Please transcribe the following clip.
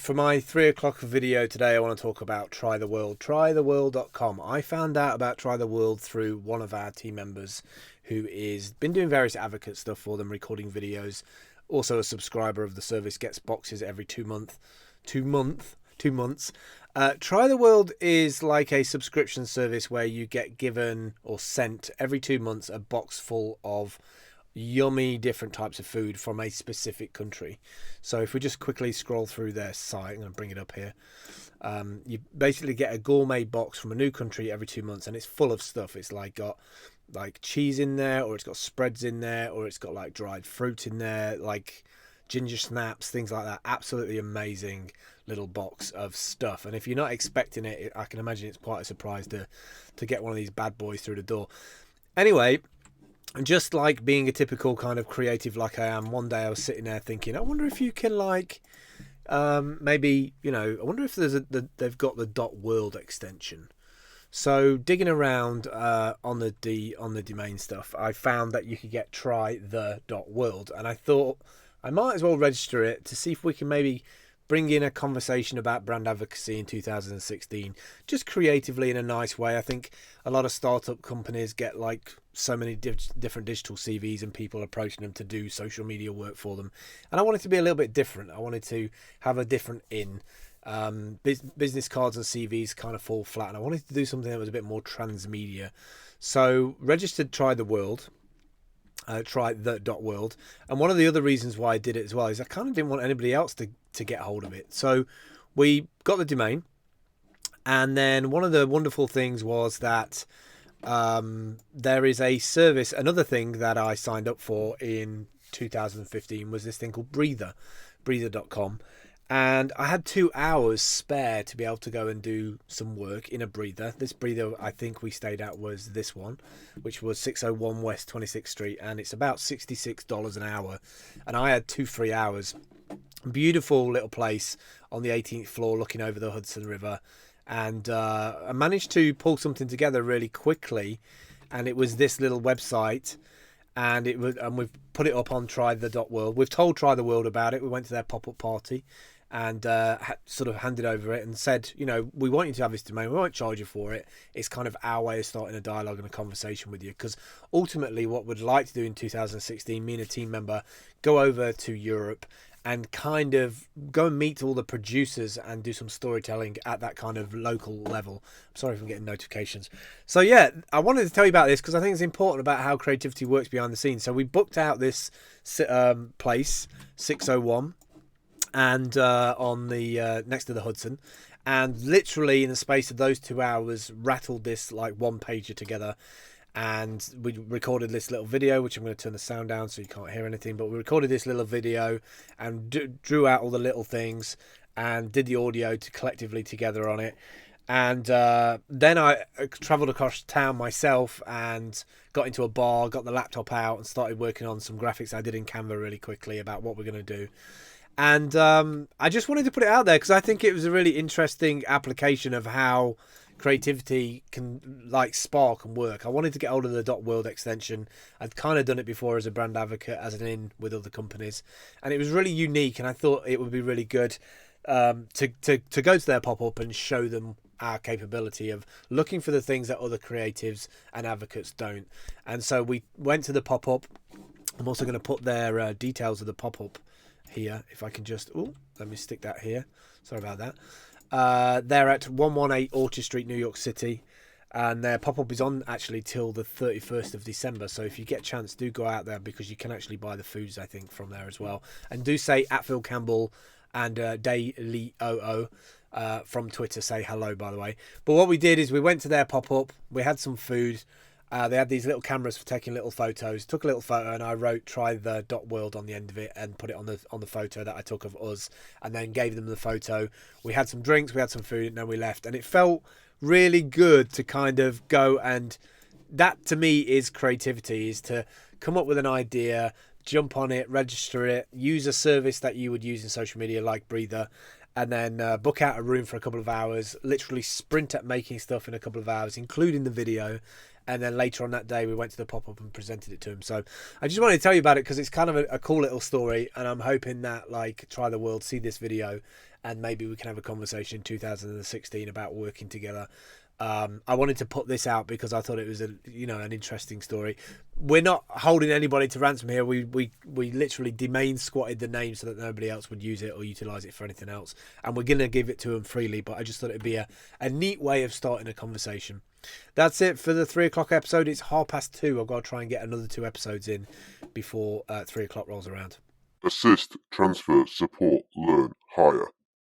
For my 3 o'clock video today, I want to talk about Try the World, trythe.world.com. I found out about Try the World through one of our team members who is been doing various advocate stuff for them, recording videos. Also a subscriber of the service, gets boxes every 2 months. Try the World is like a subscription service where you get given or sent every 2 months a box full of yummy different types of food from a specific country. So if we just quickly scroll through their site, I'm going to bring it up here. You basically get a gourmet box from a new country every 2 months, and it's full of stuff. It's like got like cheese in there, or it's got spreads in there, or it's got like dried fruit in there, like ginger snaps, things like that. Absolutely amazing little box of stuff. And if you're not expecting it, I can imagine it's quite a surprise to get one of these bad boys through the door. Anyway, and just like being a typical kind of creative like I am, one day I was sitting there thinking, I wonder if you can like, maybe, I wonder if they've got the .world extension. So digging around on the domain stuff, I found that you could get trythe.world, and I thought I might as well register it to see if we can maybe bring in a conversation about brand advocacy in 2016, just creatively in a nice way. I think a lot of startup companies get like so many different digital CVs and people approaching them to do social media work for them. And I wanted to be a little bit different. I wanted to have a different business cards and CVs kind of fall flat. And I wanted to do something that was a bit more transmedia. So registered Try the World. Trythe.world, and one of the other reasons why I did it as well is I kind of didn't want anybody else to get hold of it. So we got the domain, and then one of the wonderful things was that there is a service. Another thing that I signed up for in 2015 was this thing called breather.com. And I had 2 hours spare to be able to go and do some work in a breather. This breather I think we stayed at was this one, which was 601 West 26th Street, and it's about $66 an hour. And I had 2 free hours. Beautiful little place on the 18th floor looking over the Hudson River. And I managed to pull something together really quickly, and it was this little website. And we've put it up on trythe.world. We've told Try the World about it. We went to their pop-up party and sort of handed over it and said, we want you to have this domain. We won't charge you for it. It's kind of our way of starting a dialogue and a conversation with you. Because ultimately what we'd like to do in 2016, me and a team member, go over to Europe and kind of go and meet all the producers and do some storytelling at that kind of local level. I'm sorry if I'm getting notifications. So yeah, I wanted to tell you about this because I think it's important about how creativity works behind the scenes. So we booked out this place, 601, and on the next to the Hudson, and literally in the space of those 2 hours rattled this like one pager together. And we recorded this little video, which I'm going to turn the sound down so you can't hear anything, but we recorded this little video and drew out all the little things and did the audio collectively together on it. And then I travelled across town myself and got into a bar, got the laptop out and started working on some graphics I did in Canva really quickly about what we're going to do. And I just wanted to put it out there because I think it was a really interesting application of how creativity can like spark and work. I wanted to get hold of the .world extension. I'd kind of done it before as a brand advocate, as an in with other companies, and it was really unique. And I thought it would be really good to go to their pop-up and show them our capability of looking for the things that other creatives and advocates don't. And so we went to the pop-up. I'm also going to put their details of the pop-up here. If I can just, let me stick that here. Sorry about that. They're at 118 Orchard Street, New York City, and their pop-up is on actually till the 31st of December. So if you get a chance, do go out there because you can actually buy the foods, I think, from there as well. And do say at Phil Campbell and DayLeeOO from Twitter, say hello, by the way. But what we did is we went to their pop-up, we had some food. They had these little cameras for taking little photos. Took a little photo and I wrote "try the .world" on the end of it and put it on the photo that I took of us, and then gave them the photo. We had some drinks, we had some food, and then we left. And it felt really good to kind of go, and that to me is creativity, is to come up with an idea, jump on it, register it, use a service that you would use in social media like Breather, and then book out a room for a couple of hours, literally sprint at making stuff in a couple of hours, including the video, And then later on that day, we went to the pop-up and presented it to him. So I just wanted to tell you about it because it's kind of a cool little story. And I'm hoping that like Try the World see this video and maybe we can have a conversation in 2016 about working together. I wanted to put this out because I thought it was an interesting story. We're not holding anybody to ransom here. We literally domain squatted the name so that nobody else would use it or utilize it for anything else. And we're gonna give it to them freely. But I just thought it'd be a neat way of starting a conversation. That's it for the 3 o'clock episode. It's 2:30. I've got to try and get another 2 episodes in before 3 o'clock rolls around. Assist, transfer, support, learn, hire.